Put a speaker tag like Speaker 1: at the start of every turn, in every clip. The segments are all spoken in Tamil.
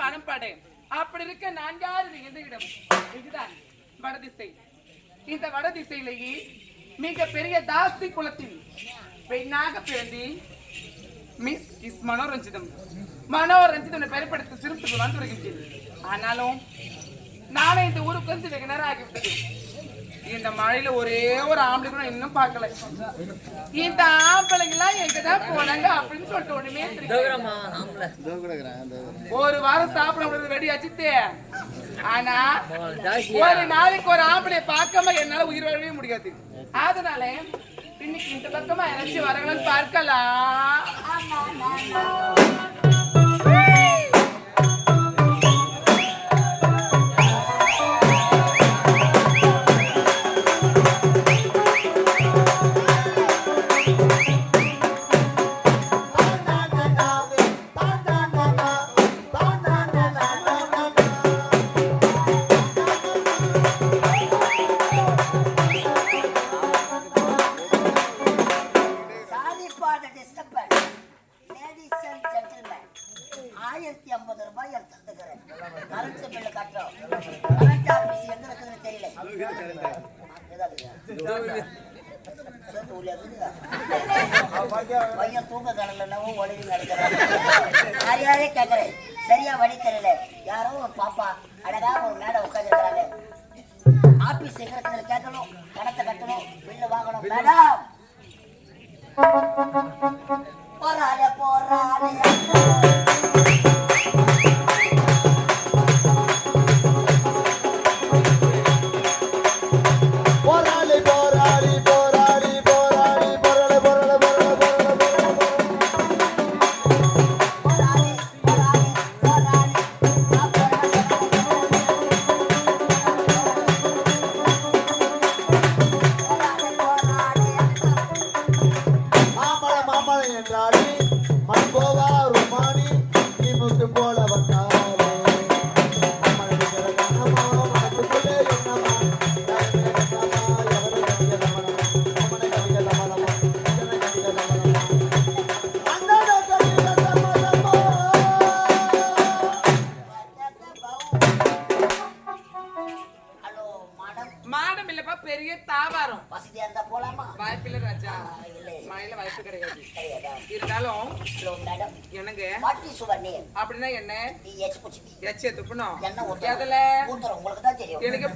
Speaker 1: மனப்பாடு. அப்படி இருக்க நான் யாரு எந்த இடம்? இதுதான் வடதிசை. இந்த வடதிசையிலேயே மிக பெரிய தாசி குலத்தில் பெண்ணாக பிறந்தி மிஸ் இஸ் மனோரஞ்சிதம். மனோரஞ்சிதம் பெயர்படுத்த சிறுத்துக்கு வந்து வருகின்றேன். ஆனாலும் நானே இந்த ஊருக்கு வந்து வெகு நேரம் ஆகிவிட்டது. இந்த மழையில ஒரே ஒரு ஆம்பளை கூட இன்னும் பார்க்கல. இந்த ஆம்பளைங்கெல்லாம் எங்கதான் போனாங்க அப்படின்னு சொல்லிட்டு ஒண்ணுமே ஒரு வாரம் சாப்பிட முடியாது வெடி வச்சுட்டு. ஆனா ஒரு நாளைக்கு ஒரு ஆம்பளைய பார்க்காம என்னால உயிர் வாழவே முடியாது. அதனால இன்னைக்கு இந்த பக்கமா யாராச்சும் வரங்களான்னு பார்க்கலாம்.
Speaker 2: பையன் தூங்க கடலவோ உடனே நடக்கிறான். யாரையாரே கேட்கறேன், சரியா வழி தெரியல. யாரோ ஒரு பாப்பா அழகா ஒரு மேடை உட்காந்துருக்கிறாங்க. ஆபீஸ் செக்ரட்டரியில கேட்கணும், பணத்தை கட்டணும், பில்லு வாங்கணும். மேடம் போறாளே போறாளே அப்படின்னா என்ன? எச்ச துப்புணும். எதுல? உங்களுக்கு தான் தெரியும். எனக்கு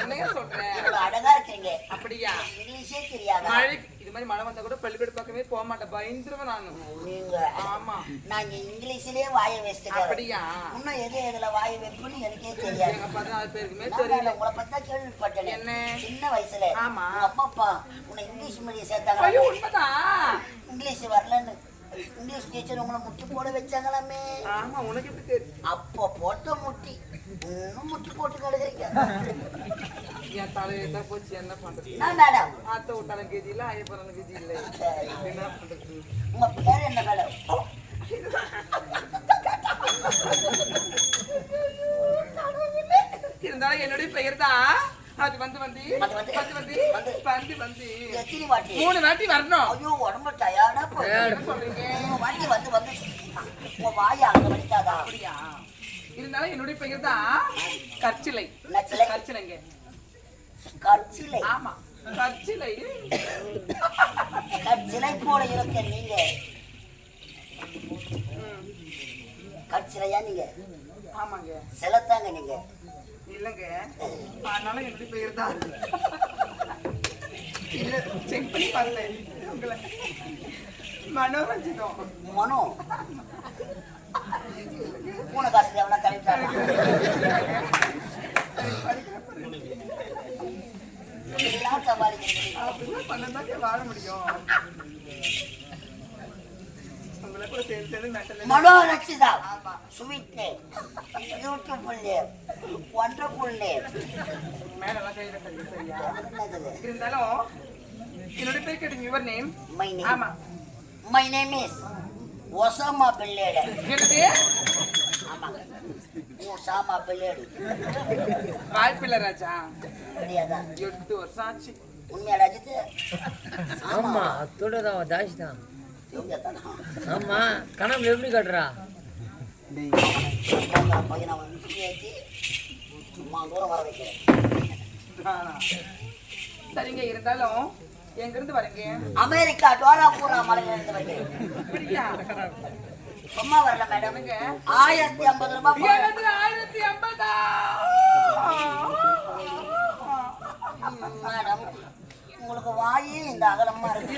Speaker 2: என்னைய சொல்றேன்? அழகா இருக்கீங்க. அப்படியா? இங்கிலீஷே தெரியாது. மழை இது மாதிரி மழை வந்தா கூட பள்ளிக்கூட பக்கமே போக மாட்டேன், பயந்துருவேன் நானு. நீங்க? ஆமா, நான் இங்கிலீஷ்லயே வாயை வச்சிட்டேன். அப்படியா? இன்னும் எது எதுல வாயை வைப்பேன்னு எனக்கே தெரியாது. எங்க 14 பேருக்குமே தெரியல. உங்களை பத்தி தான் கேள்விப்பட்டேன். என்ன? சின்ன வயசுல. ஆமா. அப்பா அப்பா உன்னை இங்கிலீஷ் மீடியம் சேர்த்தாங்க. ஐயோ உண்மைதான். இங்கிலீஷ் வரலன்னு இங்கிலீஷ் டீச்சர் உங்களை முட்டி போட வச்சாங்களாமே. ஆமா, உனக்கு எப்படி தெரியும்? அப்போ போட்ட முட்டி இன்னும் முட்டி போட்டு கிடக்குறீங்க. என் தலையில போச்சு, என்ன பண்றது? மேடம் ஆத்த விட்டால கதி இல்ல, ஐயப்பறன கதி இல்ல, என்ன பண்றது? உங்க பேர் என்ன மேடம்? இருந்தாலும் என்னுடைய பெயர் தான். அது வந்து வந்து எத்தனை வாட்டி? 3 வாட்டி வரணும். ஐயோ உடம்பு டயர்டா போய் சொல்றீங்க. வாட்டி வந்து வந்து உங்க வாயை அங்க வலிக்காதா? அப்படியா? இருந்தாலும் என்னுடைய பெயர் தான் கற்சிலை. கற்சிலைங்க. கற்சிலை? ஆமா, கற்சிலை. கற்சிலை போல இருக்க நீங்க கற்சிலையா? நீங்க? ஆமாங்க. செலத்தாங்க நீங்க? இல்லங்க, ஆனாலும் என்னுடைய பெயர் தான். இல்ல, செக் பண்ணி பார்த்தேன் உங்களை. மனோரஞ்சிதம். மனோ பூனை காசு எவனா கழிப்பாங்க. அப்படிலாம் பண்ணதான் வாழ முடியும். Manoranjitha, sweet name, beautiful name, wonderful name. மேலலாம் கையில கட்டி சரியா? இருந்தாலும் என்னோட பேர் கேட்டீங்க. Your name? My name. ஆமா, my name is Osama bin Laden. என்னது? ஆமா, ஒசாமா பின் லேடன். வாய்ப்பில்லை ராஜா. தெரியாதா? 8 வருஷம் ஆச்சு. உண்மையா ராஜித்து?
Speaker 3: ஆமா, அதோட தான் தாஷ் தான்.
Speaker 2: இவங்க தானா?
Speaker 3: ஆமா கணக்கு எப்படி கட்டுறா?
Speaker 2: பையனை வந்து ஏற்றி சும்மா தூரம் வர வைக்கிறேன்.
Speaker 1: சரிங்க, இருந்தாலும் எங்க இருந்து வரீங்க?
Speaker 2: அமெரிக்கா டோராபூரா மலையில இருந்து வைக்கிறேன்.
Speaker 1: அப்படியா?
Speaker 2: சும்மா வரல மேடம். 1050 ரூபாய்.
Speaker 1: எனக்கு 1050.
Speaker 2: மேடம் உங்களுக்கு வாயே இந்த அகலமா இருக்கு.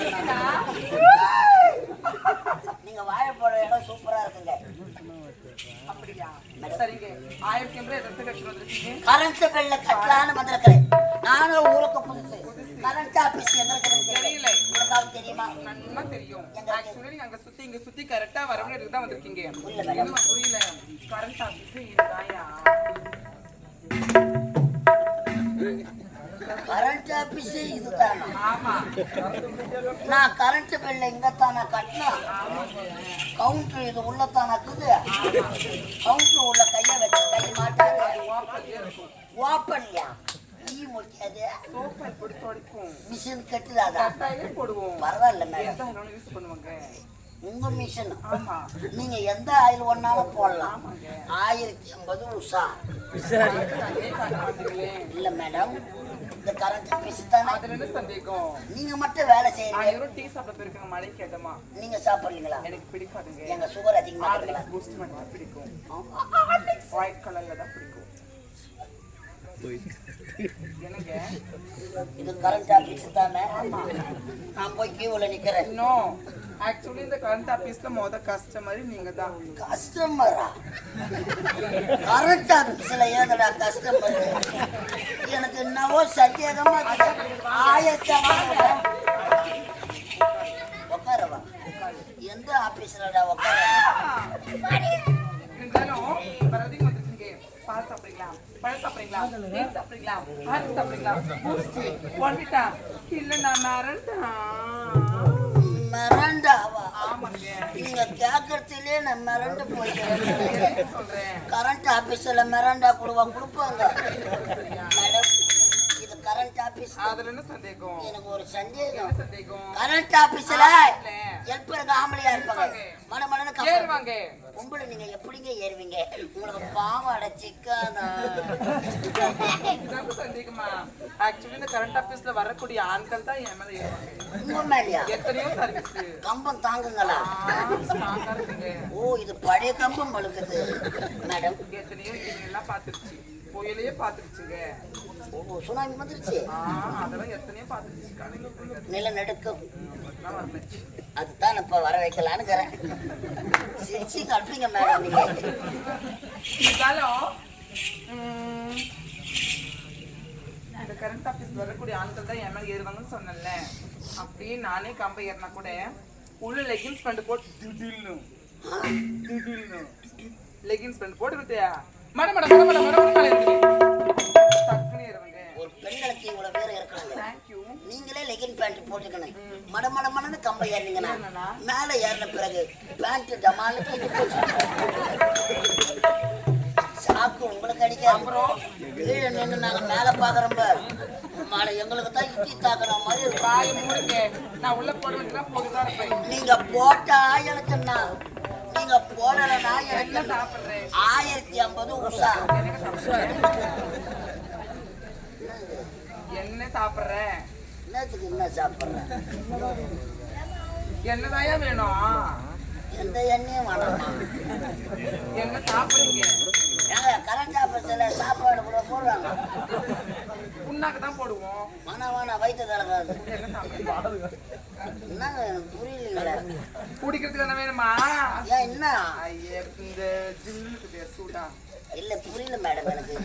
Speaker 2: நீங்க வாழ போற இடம் சூப்பரா இருக்குங்க.
Speaker 1: அப்படியா? சரிங்க, 1000 எதற்கு கட்டி வந்திருக்கீங்க?
Speaker 2: கரண்ட் பில்ல கட்டலான்னு வந்திருக்கிறேன். நானும் ஊருக்கு புதுசு. கரண்ட் ஆபீஸ் எங்க இருக்குன்னு
Speaker 1: தெரியல.
Speaker 2: உங்களுக்கு தெரியுமா?
Speaker 1: நல்லா தெரியும். ஆக்சுவலி நீங்க அங்க சுத்தி இங்க சுத்தி கரெக்டா வரவங்க தான் வந்திருக்கீங்க.
Speaker 2: புரியல.
Speaker 1: என்னமா புரியல? கரண்ட் ஆபீஸ் இதுதாயா?
Speaker 2: கரண்ட் ஆபீஸ் இதுதான்.
Speaker 1: ஆமா.
Speaker 2: நான் கரண்ட் பில்ல இங்கத்தான கட்டணும். கவுண்டர் இது உள்ளத்தான இருக்குது. கவுண்டர் உள்ள கைய வச்சு கை மாட்டாது. ஓப்பன்யா ஈ முடியாது.
Speaker 1: சோப்பல் போட்டு துடைப்போம்.
Speaker 2: மிஷின் கட்டுதாதா?
Speaker 1: கட்டாயே போடுவோம்.
Speaker 2: பரவாயில்ல மேடம்.
Speaker 1: எதான் இன்னொன்னு யூஸ் பண்ணுவாங்க.
Speaker 2: உங்க மிஷின்.
Speaker 1: ஆமா.
Speaker 2: நீங்க எந்த ஆயில் ஒன்னாலும் போடலாம். 1050 உஷா.
Speaker 1: அதே காட்டுறீங்களே.
Speaker 2: இல்ல மேடம், இந்த கரண்ட் ஆபீஸ் தானே.
Speaker 1: அதுல என்ன சந்தேகம்?
Speaker 2: நீங்க மட்டும் வேலை செய்யறீங்க.
Speaker 1: யாரும் டீ சாப்பிட போயிருக்காங்க மழை கேட்டமா.
Speaker 2: நீங்க சாப்பிடுறீங்களா?
Speaker 1: எனக்கு பிடிக்காதுங்க.
Speaker 2: எங்க சுகர் அதிகமா இருக்குல்ல.
Speaker 1: ஹார்லிக்ஸ் பூஸ்ட் பண்ணா பிடிக்கும். ஒயிட் கலர்ல தான் பிடிக்கும். எனக்கு
Speaker 2: இது கரண்ட் ஆபீஸ் தானே. நான் போய் கியூல நிக்கிறேன்.
Speaker 1: நோ, ஆக்சுவலி இந்த கரண்ட் ஆபீஸ்ல கஸ்டமர் நீங்க தான்.
Speaker 2: கஸ்டமரா? கரண்ட் ஆபீஸ்ல ஏதடா கஸ்டமர்? எனக்கு என்னவோ சந்தேகமா உட்காரவா? எந்த ஆபீஸ்லடா உட்கார?
Speaker 1: இருந்தாலும் வரதிங்க வந்துருக்கீங்க. பால் சாப்பிடுறீங்களா? பழம் சாப்பிடுறீங்களா? மீன் சாப்பிடுறீங்களா? ஆறு சாப்பிடுறீங்களா? பூஸ்ட் ஒன்விட்டா இல்ல நான்
Speaker 2: மிரண்டாவா?
Speaker 1: ஆமாங்க.
Speaker 2: நீங்க கேட்கறதுலயே நான் மிரண்டு போயிட்டேன்.
Speaker 1: சொல்றேன்.
Speaker 2: கரண்ட் ஆபீஸ்ல மிரண்டா கொடுப்பாங்க மேடம். இது கரண்ட் ஆபீஸ்.
Speaker 1: அதுல என்ன சந்தேகம்?
Speaker 2: எனக்கு ஒரு சந்தேகம்.
Speaker 1: என்ன சந்தேகம்?
Speaker 2: கரண்ட் ஆபீஸ்ல ஹெல்ப்பருக்கு ஆம்பளையா இருப்பாங்க. மனமனன்னு
Speaker 1: ஏறுவாங்க.
Speaker 2: பொம்பளை நீங்க எப்படிங்க ஏறுவீங்க? உங்களுக்கு பாவாடை சிக்காதா?
Speaker 1: இதாங்க சந்தேகமா? ஆக்சுவலி இந்த கரண்ட் ஆபீஸ்ல வரக்கூடிய ஆண்கள் தான் என் மேல ஏறுவாங்க.
Speaker 2: உங்க மேலயா?
Speaker 1: எத்தனையோ சர்வீஸ்.
Speaker 2: கம்பம் தாங்குங்களா?
Speaker 1: ஸ்ட்ராங்கா இருக்குங்க.
Speaker 2: ஓ, இது பழைய கம்பம் பழுக்குது மேடம்.
Speaker 1: எத்தனையோ எல்லாம் பாத்துருச்சு. புயலையே பாத்துருச்சுங்க.
Speaker 2: ஓ, சுனாமி வந்துருச்சு.
Speaker 1: அதெல்லாம் எத்தனையோ பாத்துருச்சு.
Speaker 2: நிலநடுக்கம்
Speaker 1: வரல.
Speaker 2: அதுதான் இப்ப வர வைக்கலான்னு சிரிச்சு கட்டுறீங்க மேடம். நீங்க
Speaker 1: இருந்தாலும் இந்த கரண்ட் ஆபீஸ் வரக்கூடிய ஆண்கள் தான் என் மேல ஏறுவாங்கன்னு சொன்னேன்ல. அப்படியே நானே கம்பை ஏறினா கூட உள்ள லெகின்ஸ் பேண்ட் போட்டு திடீர்னு லெகின்ஸ் பேண்ட் போட்டு விட்டியா மட டக்குனு ஏறுவாங்க.
Speaker 2: ஒரு பெண்களுக்கு இவ்வளவு பேர் இருக்கிறாங்க.
Speaker 1: தேங்க்யூ.
Speaker 2: நீங்களே லெகின் பேண்ட் போட்டுக்கணும். மடமடமடன்னு கம்பை ஏறினீங்கன்னா மேல ஏறின பிறகு பேண்ட் டமாலுக்கு சாக்கு உங்களுக்கு அடிக்காது.
Speaker 1: அப்புறம்
Speaker 2: கீழே நின்று நாங்க மேல பாக்குறோம்ப மாலை எங்களுக்கு தான் இட்லி தாக்குற மாதிரி
Speaker 1: காய மூடுங்க. நான் உள்ள போடுவேன்னா போட்டுதான் இருப்பேன்.
Speaker 2: நீங்க போட்டா எனக்கு என்ன, நீங்க போடலன்னா
Speaker 1: என்ன
Speaker 2: எனக்கு
Speaker 1: சாப்பிடுறேன்?
Speaker 2: 1050 உஷா.
Speaker 1: என்ன சாப்பிடுறேன்?
Speaker 2: என்னத்துக்கு என்ன சாப்பிடுறேன்?
Speaker 1: என்னதாயா வேணும்?
Speaker 2: எந்த எண்ணெயும் வேணாமா?
Speaker 1: என்ன சாப்பிடுறீங்க?
Speaker 2: ஏங்க கரண்ட் ஆபீஸ்ல சாப்பாடு கூட போடுறாங்க.
Speaker 1: புண்ணாக்கு தான் போடுவோம்.
Speaker 2: வேணாம் வயிற்று கலக்காது.
Speaker 1: என்ன சாப்பிடுறீங்க?
Speaker 2: என்னங்க எனக்கு புரியலீங்களே.
Speaker 1: குடிக்கிறதுக்கு என்ன வேணுமா?
Speaker 2: ஏன் என்ன?
Speaker 1: ஐயே, இந்த ஜில்லுக்கு சூடா
Speaker 2: இல்ல புரியல மேடம் எனக்கு.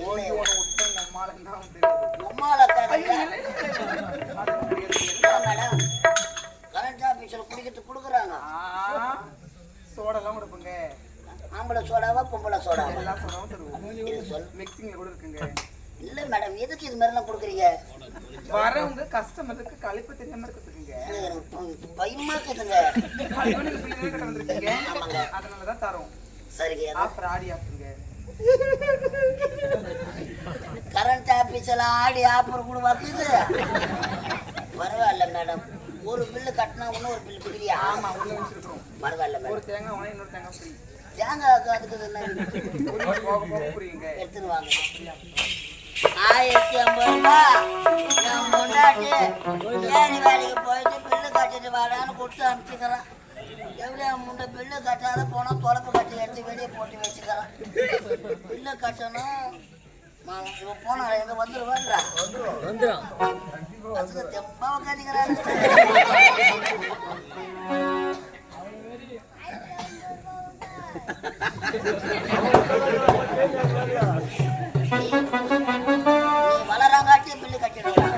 Speaker 1: ஓய் ஓட விட்டு உம்மால தான் வந்து
Speaker 2: மேடம் கரண்ட் ஆபீஸ்ல குடிக்கிறதுக்கு கொடுக்குறாங்க.
Speaker 1: சோடெல்லாம் கொடுப்போங்க.
Speaker 2: ஆம்பளை சோடாவா பொம்பளை சோடாவா?
Speaker 1: எல்லா சோடாவும் தருவோம்.
Speaker 2: இது சொல்.
Speaker 1: மிக்சிங்ல கூட இருக்குங்க.
Speaker 2: இல்ல மேடம் எதுக்கு இது மாதிரிலாம் கொடுக்குறீங்க?
Speaker 1: வரவங்க கஸ்டமருக்கு கழிப்பு தெரியாம இருக்குதுங்க.
Speaker 2: பயமா இருக்குதுங்க.
Speaker 1: கழிவுக்கு பிள்ளைங்க கிட்ட வந்திருக்கீங்க. அதனாலதான் தரோம்.
Speaker 2: சரிங்க.
Speaker 1: ஆஃபர் ஆடி ஆஃபருங்க.
Speaker 2: கரண்ட் ஆபீஸ்ல ஆடி ஆஃபர் கூட வருது. பரவாயில்ல மேடம். ஒரு பில்லு கட்டினா இன்னொரு பில்லு பிடிக்கிறியா?
Speaker 1: ஆமா உள்ள வச்சிருக்கோம்.
Speaker 2: பரவாயில்ல
Speaker 1: ஒரு தேங்காய் வாங்கி இன்னொரு தேங்காய் ஃப்ரீ.
Speaker 2: தேங்காய்க்கு அதுக்கு என்ன
Speaker 1: போக போக புரியுங்க.
Speaker 2: எடுத்துன்னு வாங்க. 1050 ரூபாய் என் முன்னாடி ஏறி வேலைக்கு போயிட்டு பில்லு கட்டிட்டு வரான்னு கொடுத்து அனுப்பிச்சுக்கிறேன். எவ்வளோ முன்ன பில்லு கட்டாத போனால் தொலைப்பு கட்டி எடுத்து வெளியே போட்டு வச்சுக்கிறேன். பில்லு கட்டணும் இவன் போனால எங்க வந்துடுவான்றா
Speaker 3: வந்துடும்.
Speaker 2: அதுக்கு தெம்பாவை கட்டிக்கிறாரு. வளராங்காட்டி பில்லு கட்டிடுறான்.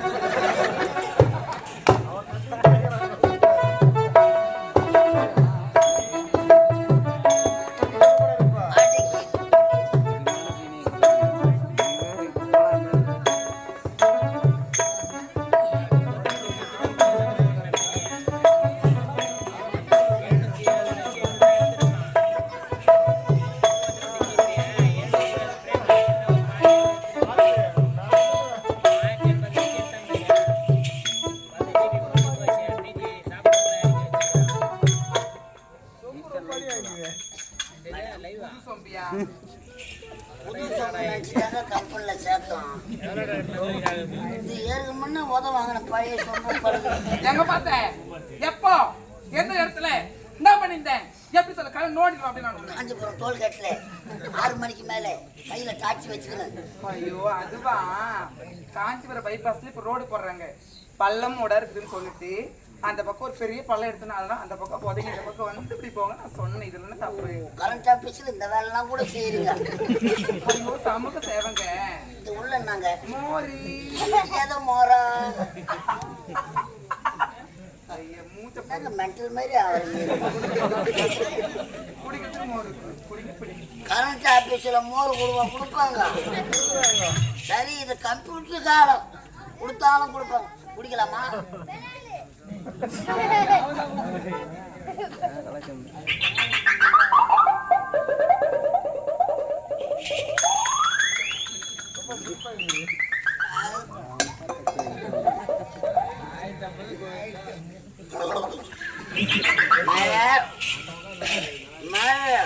Speaker 2: கம்பெனில சேர்த்தோம். இது ஏழு முன்ன வாங்கின பழைய சொம்பு
Speaker 1: எங்க பார்த்தேன் எப்போ எந்த இடத்துல என்ன பண்ணிருந்தேன் எப்படி சொல்ல கலை நோடிடும் அப்படின்னு
Speaker 2: காஞ்சிபுரம் டோல்கேட்ல 6 மணிக்கு மேல கையில டாக்ஸி வச்சுக்கணும்.
Speaker 1: ஐயோ அதுவா காஞ்சிபுரம் பைபாஸ்ல இப்ப ரோடு போடுறாங்க. பள்ளமோட இருக்குதுன்னு சொல்லிட்டு அந்த பக்கம் ஒரு பெரிய பள்ளம் எடுத்தனால அந்த பக்கம் போதைங்க இந்த பக்கம் வந்து இப்படி போங்க நான் சொன்னேன். இதுல தப்பு.
Speaker 2: கரண்ட் ஆபீஸ்ல இந்த வேலைலாம் கூட செய்யுங்க.
Speaker 1: ஐயோ சமூக சேவைங்க.
Speaker 2: இது உள்ள நாங்க
Speaker 1: மோரி
Speaker 2: ஏதோ மோரா
Speaker 1: ஐயா மூச்ச
Speaker 2: மென்டல் மாதிரி ஆகுது.
Speaker 1: குடிக்கிறது மோர் குடிக்க
Speaker 2: கரண்ட் ஆபீஸ்ல மோர் கொடுப்பாங்க. சரி இது கம்ப்யூட்டர் காலம் கொடுத்தாலும் கொடுப்பாங்க. குடிக்கலாமா?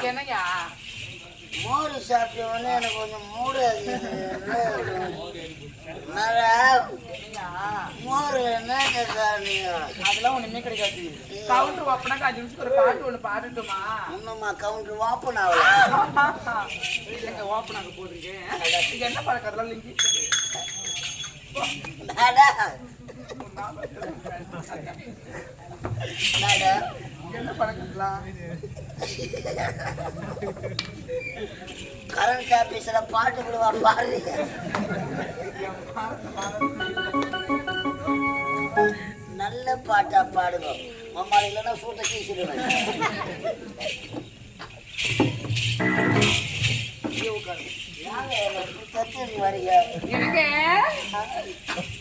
Speaker 1: என்னையா
Speaker 2: மோர் சாப்பிட்டவொடனே எனக்கு கொஞ்சம் மூடு மோர் என்ன
Speaker 1: அதெல்லாம் ஒண்ணுமே கிடைக்காது. கவுண்டர் வாப்பினா 5 நிமிஷத்துக்கு ஒரு பாட்டு ஒண்ணு பாடட்டுமா?
Speaker 2: இன்னும்மா கவுண்டர் வாப்பன் ஆகல.
Speaker 1: இல்லைங்க வாப்பனாங்க போடுறீங்க. இது என்ன பழக்கம் அதெல்லாம் லிங்கி என்ன பழக்கங்களா?
Speaker 2: கரண்ட் ஆபீஸ்ல பாட்டு விடுவா பாடுறீங்க. நல்ல பாட்டா பாடுங்க. அம்மா இல்லைன்னா சூட்டை கீசிடுவேன்.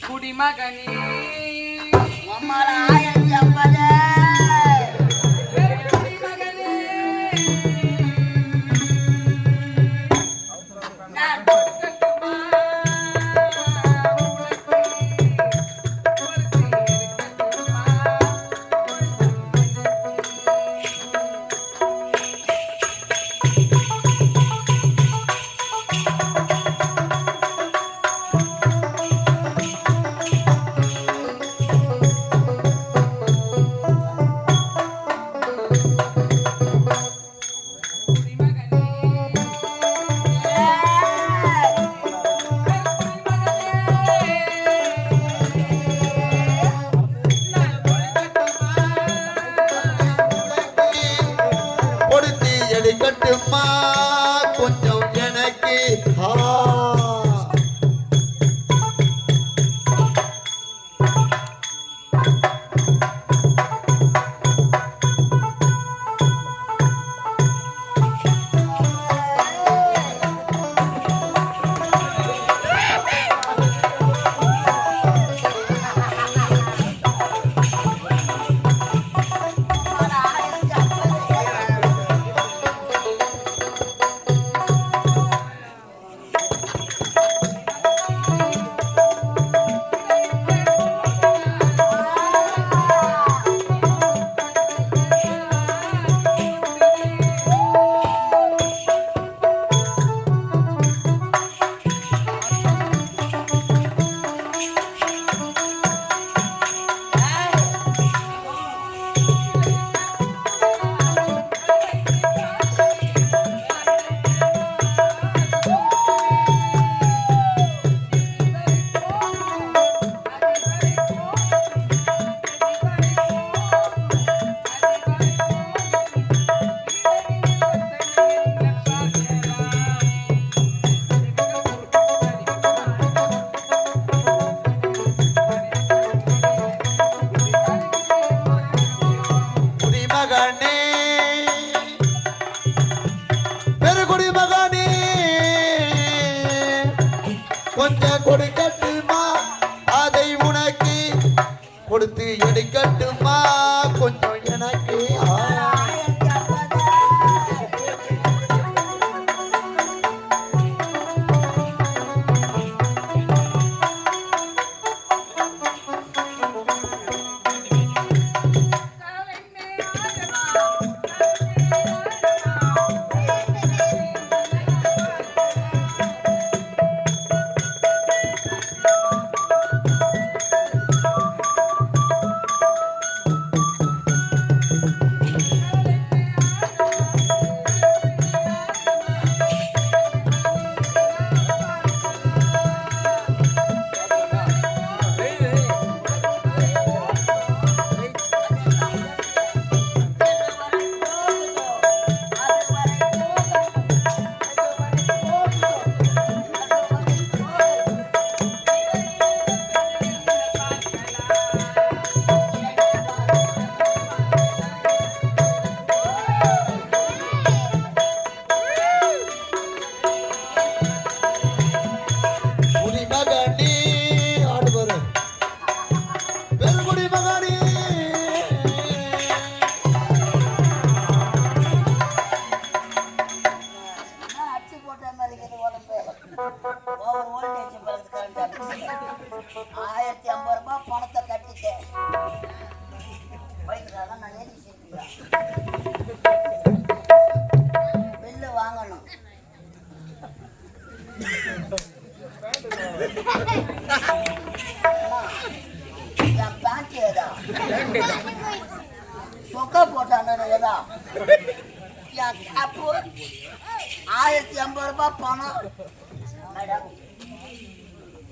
Speaker 1: குடிமகனி
Speaker 2: அம்மால 1050
Speaker 4: கட்டுமா கொஞ்சம் எனக்கு
Speaker 2: அப்போ 1050 ரூபாய் பணம். மேடம்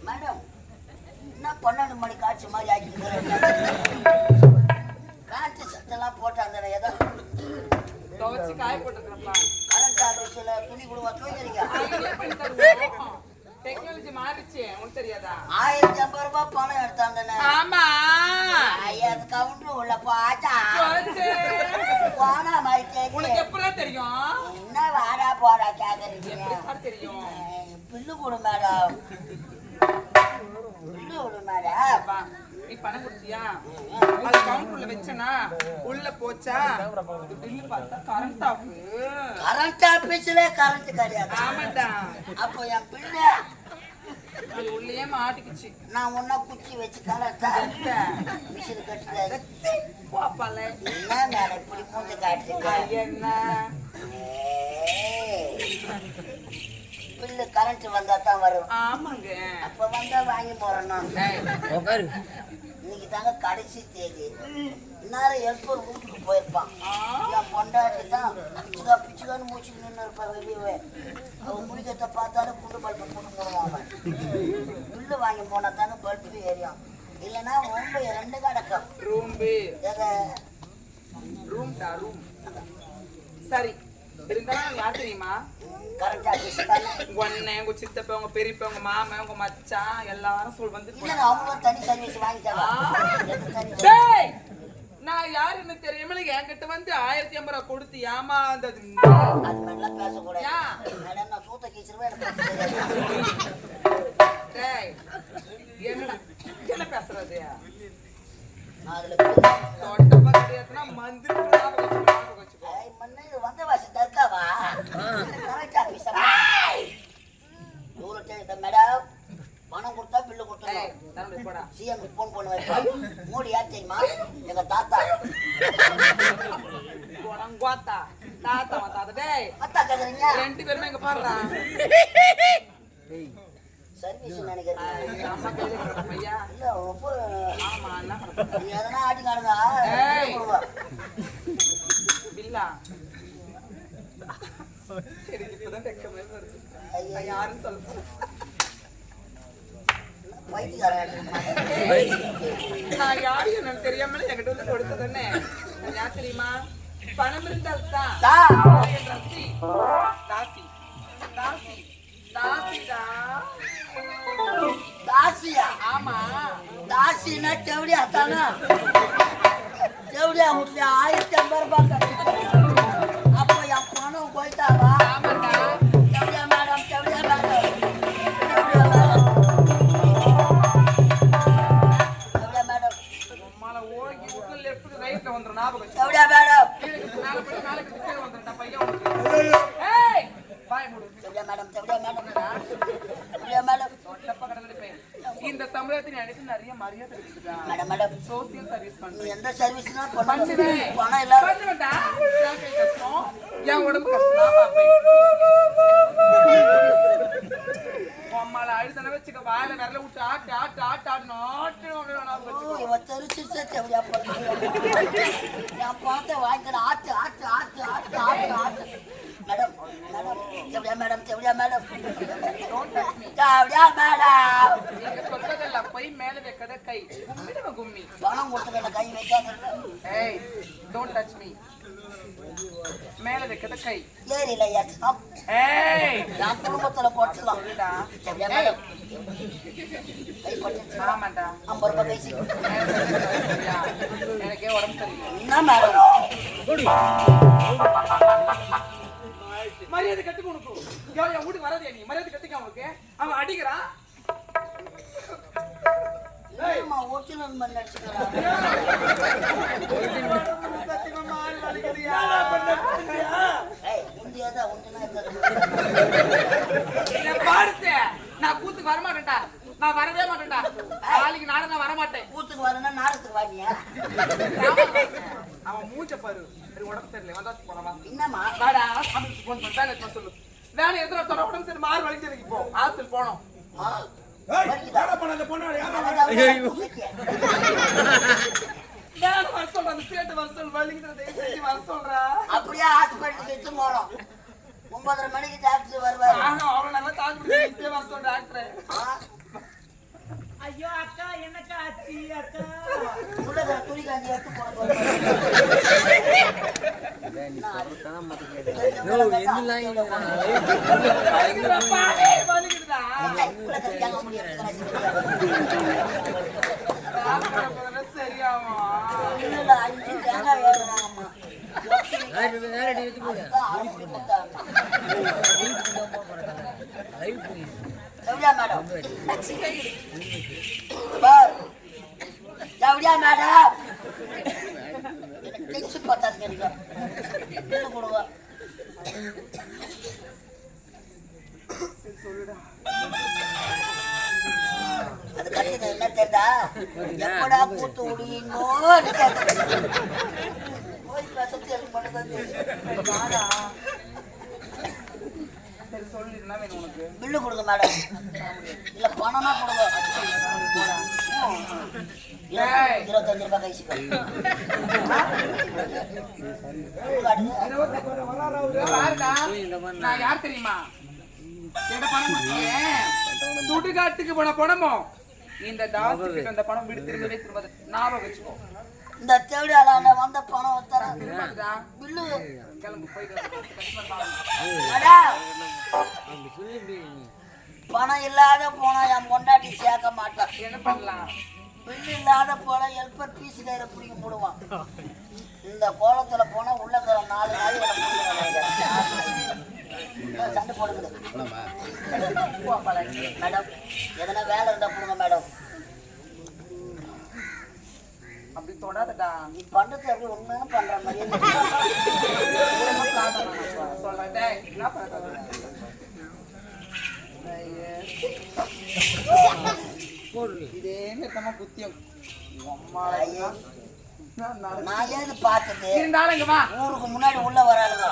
Speaker 2: மேடம் என்ன 12 மணி காட்சி மாதிரி ஆக்கிட்டு காட்சி சத்தெல்லாம் போட்டு அந்த ஏதோ
Speaker 1: துவைச்சு காய போட்டுக்கிறப்பா.
Speaker 2: கரண்ட் ஆபீஸ்ல துணி கொடுவா தூக்கிறீங்க.
Speaker 1: டெக்னாலஜி மாறிச்சு, உனக்கு தெரியாதா?
Speaker 2: 1050 ரூபாய் பணம் எடுத்தாங்கன்னு.
Speaker 1: ஆமா,
Speaker 2: அது கவுண்டர் உள்ள பாச்சா
Speaker 1: துவைச்சு.
Speaker 2: போனா மாதிரி
Speaker 1: உனக்கு எப்பதான் தெரியும்?
Speaker 2: என்ன வாடா போடா கேக்குறீங்க?
Speaker 1: எப்படி தெரியும்?
Speaker 2: பில்லு கொடு மேடம், பில்லு கொடு மேடம்.
Speaker 1: வா, நீ பணம் கொடுத்தியா? அது கவுண்டர்ல வச்சனா உள்ள போச்சா? பில்லு பார்த்தா கரண்ட் ஆஃப்.
Speaker 2: கரண்ட் ஆபீஸ்ல கரண்ட் கிடையாது.
Speaker 1: ஆமாடா.
Speaker 2: அப்போ என் பிள்ளை
Speaker 1: அது உள்ளே மாட்டிக்கிச்சு.
Speaker 2: நான் ஒன்னா குச்சி வச்சு கலட்டா மிஷின் கட்டுறாரு.
Speaker 1: பாப்பால
Speaker 2: என்ன மேடம் இப்படி மூஞ்ச காட்டுறீங்க?
Speaker 1: என்ன
Speaker 2: பில்லு கரண்ட் வந்தா தான் வரும்.
Speaker 1: ஆமாங்க.
Speaker 2: அப்ப வந்தா வாங்கி போறணும்.
Speaker 3: உட்காரு.
Speaker 2: இன்னைக்கு தாங்க கடைசி தேதி. இந்நேரம் ஹெல்ப்பர் வீட்டுக்கு போயிருப்பான். என் பொண்டாட்டி தான் பிச்சுக்கான்னு மூச்சுக்கு நின்று இருப்பான் வெளியே. அவன் முடிக்கிறத பார்த்தாலும் குண்டு பல்பு போட்டு போடுவான். அவன் பில்லு வாங்கி போனா தானே பல்பு ஏறியும். இல்லைன்னா ரொம்ப 2 கிடக்கும்.
Speaker 1: ரூம் சரி. இருந்தாலும் யார் தெரியுமா?
Speaker 2: கரண்ட் ஆபீஸ் தானே.
Speaker 1: உன்னை, உங்க சித்தப்பா, உங்க பெரியப்பா, உங்க மாமா, உங்க மச்சான் எல்லாரும் சொல் வந்து.
Speaker 2: இல்லைங்க, அவங்களும் தனி சர்வீஸ் வாங்கிட்டாங்க.
Speaker 1: டேய், நான் யாருன்னு தெரியாமல என்கிட்ட வந்து 1050 ரூபாய் கொடுத்து ஏமாந்தது.
Speaker 2: அது மாதிரிலாம் பேசக்கூடாது மேடம். நான் சூத்த கீச்சிருவேன்.
Speaker 1: டேய், என்ன பேசுறது?
Speaker 2: அதுல
Speaker 1: தொட்டப்பா கிடையாதுன்னா மந்திரி
Speaker 2: வந்த வாசி தர்காவா கரண்ட் ஆபீஸ். மேடம் பணம் கொடுத்தா பில்லு கொடுத்துருவோம். சிஎம் போன் பண்ண வைப்போம். மோடி யார் தெரியுமா? எங்க தாத்தா. தாத்தா கேக்குறீங்க?
Speaker 1: 2 பேருமே எங்க பாடுறா
Speaker 2: சர்வீஸ் நினைக்கிறேன்.
Speaker 1: ஐயா
Speaker 2: இல்ல ரொம்ப
Speaker 1: ஆமா, என்ன
Speaker 2: நீ எதனா ஆட்டி காணுங்க.
Speaker 1: பில்லா எனக்கு இப்பதான் வெக்கமே வருது. யாருன்னு சொல்றேன். நான் யாரு என்னன்னு தெரியாமல என்கிட்ட வந்து கொடுத்ததுன்னு யார் தெரியுமா? பணம் இருந்தால் தான் தாசி தாசி தாசி தாசிடா.
Speaker 2: தாசியா?
Speaker 1: ஆமா,
Speaker 2: தாசினா தேவடியா தானா? தேவடியா வீட்டுல 1050 ரூபாய். அப்போ என் பணம் போயிட்டாவா?
Speaker 1: ஆமாண்டா.
Speaker 2: தேவடியா மேடம், தேவடியா மேடம், தேவடியா மேடம்.
Speaker 1: உம்மால ஓங்கி விட்டு லெஃப்ட் ரைட்ல வந்துரும். ஞாபகம் வச்சு.
Speaker 2: தேவடியா மேடம்,
Speaker 1: நாளைக்கு கீழே வந்துருடா பையன் உனக்கு. ஏய், பாய் மூடு.
Speaker 2: தேவடியா மேடம், தேவடியா மேடம், தேவடியா மேடம்.
Speaker 1: தொட்டப்ப கடவுளே பையன். இந்த சமூகத்தின் எனக்கு நிறைய மரியாதை இருக்குடா.
Speaker 2: மேடம் மேடம்,
Speaker 1: சோசியல் சர்வீஸ்
Speaker 2: நீ
Speaker 1: பண்றேன்.
Speaker 2: எந்த சர்வீஸ்னா பண்ணுவேன்.
Speaker 1: பண்ணுவேன்.
Speaker 2: பணம் எல்லாரும்
Speaker 1: பண்ணுவேன்டா. என் கை கஷ்டம், என் உடம்பு கஷ்டம் தான் பாப்பேன். அம்மால அழுதன வச்சுக்க வாயில விரல விட்டு ஆட்டு ஆட்டு ஆட்டு ஆட்டு ஆட்டு வச்சுக்கோ.
Speaker 2: இவன் தெரிச்சு தேவடியா பண்ணுவேன். நான் பார்த்த வாங்கிக்கிறேன். ஆட்டு ஆட்டு ஆட்டு ஆட்டு ஆட்டு ஆட்டு. மேடம் மேடம், தேவடியா மேடம், தேவடியா மேடம், தேவடியா மேடம்.
Speaker 1: நீங்க சொல்றதெல்லாம் போய் மேல வைக்கத கை கும்மிடுவ கும்மி.
Speaker 2: பணம் கொடுத்துருக்க கை வைக்காத.
Speaker 1: ஏய், டோன்ட் டச் மீ. மேல வைக்கத கை
Speaker 2: ஏரியில ஏற்றம்.
Speaker 1: ஏய்,
Speaker 2: நான் குடும்பத்துல போட்டுலாம்.
Speaker 1: சொல்லுடா.
Speaker 2: தேவடியா மேடம், கை போட்டு
Speaker 1: ஆமாண்டா.
Speaker 2: 50 ரூபாய் பேசி.
Speaker 1: எனக்கே உடம்பு சரியில்லை.
Speaker 2: என்ன மேடம்?
Speaker 1: மரியாதை கத்துக்க உனக்கு. என் வீட்டுக்கு வராதே நீ. மரியாதை கத்துக்க அவனுக்கு. அவன் அடிக்கிறான்.
Speaker 2: ஏம்மா ஒரிஜினல் மாதிரி நடிச்சுக்கிறான். ஏய், உண்டியாதா உண்டினா
Speaker 1: நான் கூத்துக்கு வரமாட்டேன்டா. நான் வரவே மாட்டேன்டா. நாளைக்கு நாடகம் நான் வரமாட்டேன்.
Speaker 2: கூத்துக்கு வரணும்னா நாடகத்துக்கு வாங்கியா?
Speaker 1: அவன் மூச்ச பாரு. உடம்பு சரியில்லை. வந்தாச்சு போனவா.
Speaker 2: என்னம்மா?
Speaker 1: வாடா, சாமிக்கு போன் பண்ணா சொல்லு. வேலை எதிர தொட உடம்பு சரி மாறு வலிஞ்சதுக்கு போ. ஹாஸ்பிட்டல் போனோம். நான் வர சொல்றேன் அந்த சேட்டு வர சொல்ற வலிக்குது வர சொல்றா
Speaker 2: அப்படியே ஹாஸ்பிட்டலுக்கு எடுத்து போறோம் 9:30 மணிக்கு டாக்டர் வருவாரு
Speaker 1: அவரை நல்லா தாக்கு வர சொல்ற டாக்டர்
Speaker 5: ஐயோ அக்கா என்னக்கா ஆச்சு அக்கா
Speaker 2: உள்ள துணி காஞ்சி எடுத்து போட போறேன்
Speaker 1: வலிக்குதுடா சரியாமா
Speaker 2: இல்ல 5 தேங்காய் ஏறுறாங்கம்மா சௌரியா மேடம் சௌரியா மேடம் எனக்கு பார்த்தாங்க நீங்க கொடுங்க அது கட்டுது என்ன தெரியுதா எப்படா கூத்து விடுவீங்கோ பில்லு கொடுங்க மேடம் இல்ல பணமா கொடுங்க 25 ரூபாய் கைசிக்கோ
Speaker 1: நான் யார் தெரியுமா சுடுகாட்டுக்கு போன பணமோ இந்த தாசி அந்த பணம் விடு திரும்பவே திரும்ப ஞாபகம் வச்சுக்கோ
Speaker 2: இந்த தேவையான வந்த பணம் தரேன் பில்லு
Speaker 1: கிளம்பு போய்
Speaker 2: பணம் இல்லாத போனா என் பொண்டாட்டி சேர்க்க மாட்டான்
Speaker 1: என்ன பண்ணலாம்
Speaker 2: பில்லு இல்லாத போல ஹெல்பர் பீஸ் கையில பிடிக்க போடுவான் இந்த கோலத்துல போனா உள்ளக்கிற 4 நாள் சண்டை போடுங்க மேடம் எதனா வேலை இருந்தா போடுங்க மேடம்
Speaker 1: அப்படி தொடாதடா
Speaker 2: நீ பண்றது அப்படி உண்மையான பண்ற மாதிரி
Speaker 1: சொல்றேன் டேய் என்ன பண்ற இதே நிறுத்தமா புத்தியம்
Speaker 2: நான் ஏது பார்த்தது
Speaker 1: இருந்தாலும் இங்க வா
Speaker 2: ஊருக்கு முன்னாடி உள்ள வராளுங்க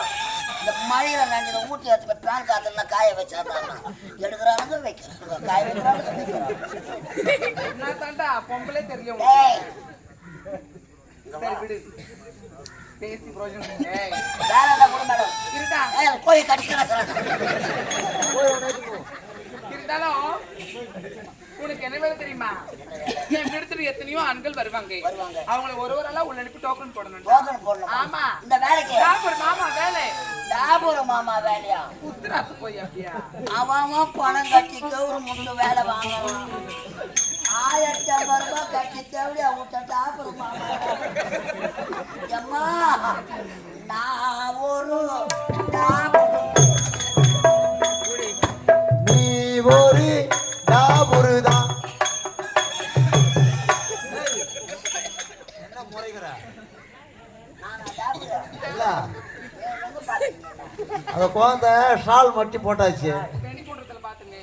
Speaker 2: இந்த மழையில நஞ்சு ஊட்டி எடுத்து பேன் காத்துல காய வச்சாங்க எடுக்கிறானுங்க வைக்கிறாங்க காய வைக்கிறாங்க
Speaker 1: என்ன தாண்டா பொம்பளே தெரியும் சரி விடு பேசி பிரோஜனம் ஏய்
Speaker 2: வேற என்ன கூட மேடம்
Speaker 1: இருடா
Speaker 2: போய் கடிக்கிறாங்க
Speaker 1: இருந்தாலும் உனக்கு என்ன வேலை தெரியுமா என் இடத்துல எத்தனையோ ஆண்கள் வருவாங்க அவங்கள ஒருவரெல்லாம் உள்ள அனுப்பி டோக்கன் போடணும் ஆமா
Speaker 2: இந்த வேலைக்கு
Speaker 1: மாமா வேலை
Speaker 2: டாபூர் மாமா வேலையா
Speaker 1: உத்தராத்து போய் அப்படியா
Speaker 2: அவன் பணம் கட்டி கவுரு முன்னு வேலை வாங்கலாம் 1050 ரூபாய் கட்டி தேவையா விட்ட டாபூர் மாமா அம்மா நான் ஒரு
Speaker 4: நீ ஒரு டாபுருதான் என்ன முறைகிற அந்த குழந்தை ஷால் மட்டி போட்டாச்சு
Speaker 1: பெணி கூட்டத்துல பாத்துங்க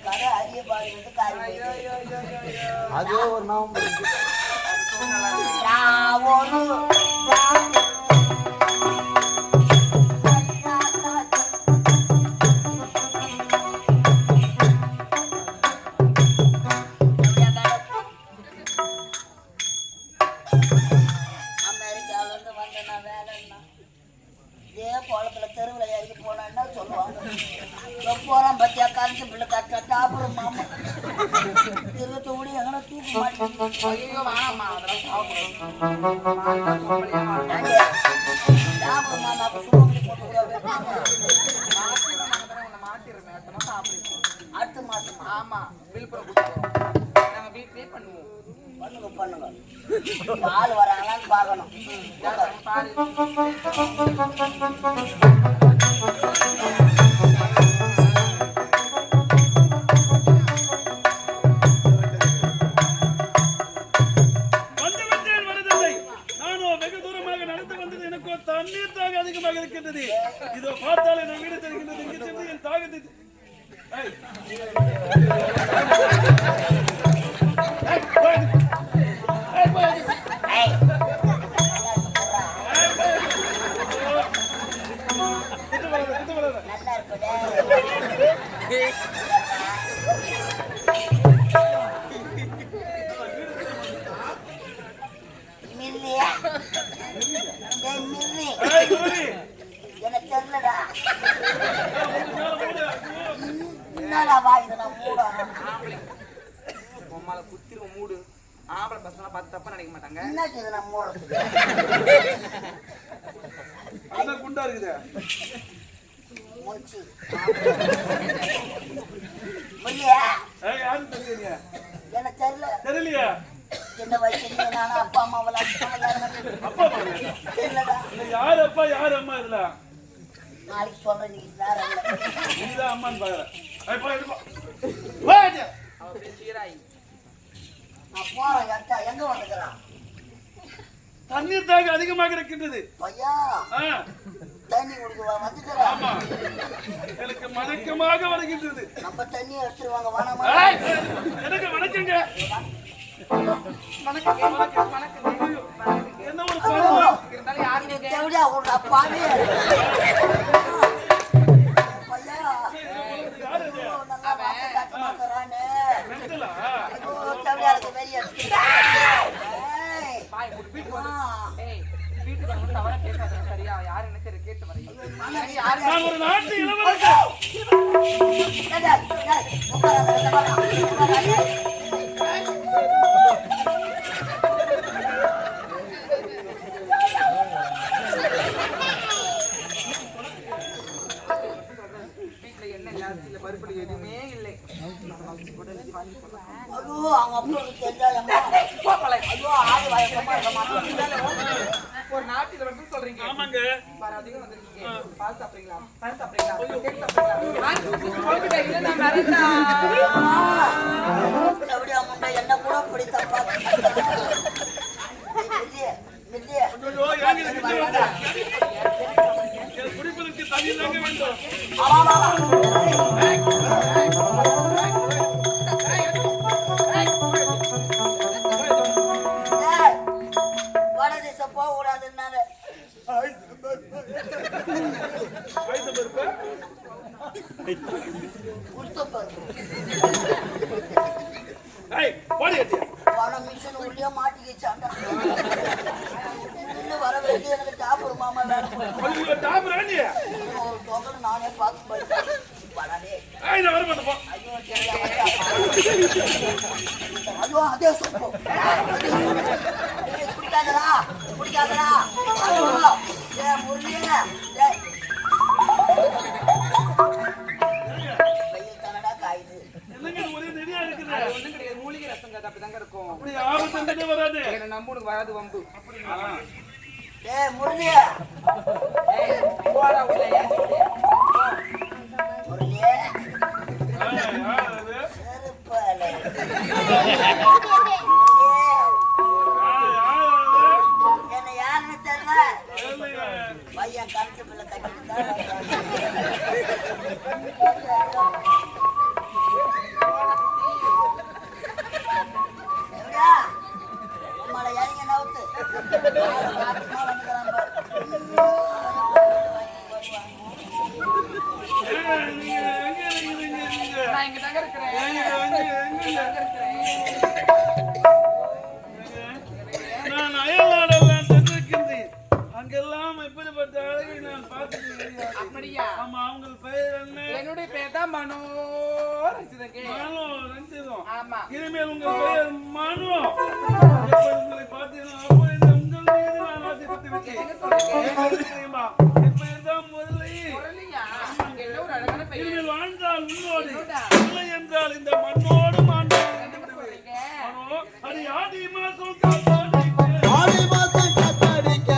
Speaker 2: கடை அரிய பாடி வந்து காரி
Speaker 4: அதே ஒரு நவம்பர்
Speaker 2: நான் ஒரு தெருவில் இறங்கி போனா சொல்லுவாங்க போறான் பத்தியா கரண்ட் பிள்ளை கட்ட டாபுரம் மாமா திருத்த ஓடி எங்கன்னா தூக்க மாட்டேன்
Speaker 1: ஐயோ வேணாம்மா அதெல்லாம்
Speaker 2: டாபுரம் மாமாவுக்கு சுமதி போட்டு அடுத்த மாசம்
Speaker 1: ஆமா விழுப்புரம் கூட்டிட்டு நாங்க வீட்லயே பண்ணுவோம்
Speaker 2: பண்ணுங்க பால் வராங்களான்னு பார்க்கணும்
Speaker 5: தண்ணீர் தாக அதிகமாக இருக்கின்றது இதோ பார்த்தாலே நான் வீடு தெரிகின்றது இங்கு சென்று என் தாகத்தை
Speaker 2: மூடாவா இது நான் மூடா
Speaker 1: ஆம்பளை பொம்மால குத்திரு மூடு ஆம்பளை பசங்க பார்த்து தப்பா நினைக்க மாட்டாங்க
Speaker 2: என்னக்கு இது நான் மூடுறதுக்கு
Speaker 5: அண்ணா குண்டா இருக்குதே
Speaker 2: மூச்சு முல்லையா
Speaker 5: யாரும் தெரியுங்க
Speaker 2: எனக்கு தெரியல
Speaker 5: தெரியலையா
Speaker 2: சின்ன வயசுல நானும் அப்பா அம்மாவெல்லாம்
Speaker 5: அப்பா
Speaker 2: தெரியலடா
Speaker 5: யார் அப்பா யார் அம்மா இதுல
Speaker 2: நாளைக்கு சொல்றேன் நீ நேரம் இல்லை
Speaker 5: நீதான் அம்மான்னு பாக்குற
Speaker 1: அப்படியே சீராய்
Speaker 2: நான் போறேன் அக்கா எங்க வந்துக்கிறான்
Speaker 5: தண்ணீர் தாக அதிகமாக இருக்கின்றது
Speaker 2: பையா
Speaker 5: ஆ,
Speaker 2: தண்ணி குடிக்க வந்துக்கிறேன்
Speaker 5: ஆமா எனக்கு மணக்கமாக வருகின்றது
Speaker 2: நம்ம தண்ணி எடுத்துருவாங்க வேணாமா
Speaker 5: ஏய், எனக்கு வணக்கங்க என்ன ஒரு பருவம்
Speaker 1: இருந்தாலும் யாரு நீங்க
Speaker 2: தேவையா ஒரு அப்பாவே பையா
Speaker 5: யாரு இது?
Speaker 2: நல்லா வார்த்தை காட்ட மாட்டேறானே
Speaker 5: மெண்டலா?
Speaker 2: தேவையா இருக்கு வெளியே
Speaker 1: பாய் வீட்டுக்கு வந்து ஏய் வீட்டுக்கு வந்து தவறா பேசாத சரியா யாரு எனக்கு கேட்டு வரீங்க யாரு
Speaker 5: நான் ஒரு நாட்டு இளவரசர்
Speaker 1: வீட்டுல என்ன இல்ல பருப்படி எதுவுமே இல்லை
Speaker 2: ஐயோ அவங்க அப்பனுக்கு தெரிஞ்சாயம்மா ஐயோ ஆடு வயசமா இருக்க மாட்டேன்
Speaker 1: ஒரு நாட்டில வந்து சொல்றீங்க
Speaker 5: ஆமாங்க
Speaker 1: பாரு அதிகம் வந்திருக்கீங்க பால் சாப்பிடுறீங்களா பால் சாப்பிடுறீங்களா கேக் சாப்பிடுறீங்களா இல்ல நான் மறந்தா
Speaker 2: அப்படியே அம்மா என்ன கூட அப்படி தப்பா மில்லியே
Speaker 5: ஐயோ ஏங்க எனக்கு வந்து குடிப்பதற்கு தண்ணி தாங்க வேண்டும்
Speaker 2: வடதிசை போக கூடாதுன்னால
Speaker 5: வயசு பருப்பு ஏய் போடி ஏத்தியா
Speaker 2: வட மிஷின் உள்ளே மாட்டிக்கிச்சாண்டா இன்னும் வர வேண்டிய எனக்கு சாப்பிடு மாமா வேணும்
Speaker 5: ஐயோ டாப் ராணி
Speaker 2: ஒரு தொகை நானே பார்த்து படிப்பேன் வடனே
Speaker 5: ஏய் நான் வர மாட்டேன் போ
Speaker 2: ஐயோ ஐயோ அதே சொப்பு குடிக்காதடா குடிக்காதடா ஐயோ முருகே வெயில் தானடா காயுது
Speaker 5: என்னங்க இது ஒரே நெடியா இருக்குது
Speaker 1: ஒண்ணும் கிடையாது மூலிகை ரசம் கதை அப்படிதாங்க இருக்கும்
Speaker 5: அப்படி ஆபத்து வராது
Speaker 1: என்ன நம்ப உனக்கு வராது வம்பு
Speaker 2: முருகே
Speaker 1: ஏய் போடா உள்ள
Speaker 2: முருகே
Speaker 5: யார் அது
Speaker 2: செருப்பாலே என்ன யாருன்னு தெரியல பையன் கரண்ட் பில்ல கட்டிட்டு உம்மளை இறங்க நவுத்து
Speaker 1: நான் இங்க தாங்க இருக்கிறேன்
Speaker 5: நான் அயல்நாடெல்லாம் சென்றிருக்கின்றேன் அங்கெல்லாம் இப்படிப்பட்ட அழகை நான் பார்த்தது
Speaker 1: அப்படியா
Speaker 5: ஆமா அவங்க பெயர் என்ன
Speaker 1: என்னுடைய பேர் தான் மனோ ரஞ்சிதங்க
Speaker 5: மனோ ரஞ்சிதம்
Speaker 1: ஆமா
Speaker 5: இனிமேல் உங்கள் பெயர் மனு எப்ப உங்களை பார்த்தீங்கன்னா அப்பொழுது உங்கள் மீது நான் ஆசைப்பட்டு விட்டேன்
Speaker 1: என்ன சொல்றீங்க
Speaker 5: ஏன் தெரியுமா என் பெயர் தான் முரளி
Speaker 1: முரளியா என்ன ஒரு அழகான பெயர்
Speaker 5: இனிமேல் வாழ்ந்தால் உன்னோடு
Speaker 1: என்னோடா?
Speaker 5: இல்லை என்றால் இந்த மண்ணோடு மாண்டால்
Speaker 1: என்ன சொல்றீங்க
Speaker 5: மனோ அது ஆடி மாசம் காத்தாடிக்க
Speaker 4: ஆடி மாசம் காத்தாடிக்க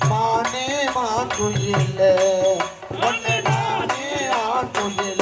Speaker 4: மானே மான் குயிலே ஒன்னு நானே ஆண் குயிலே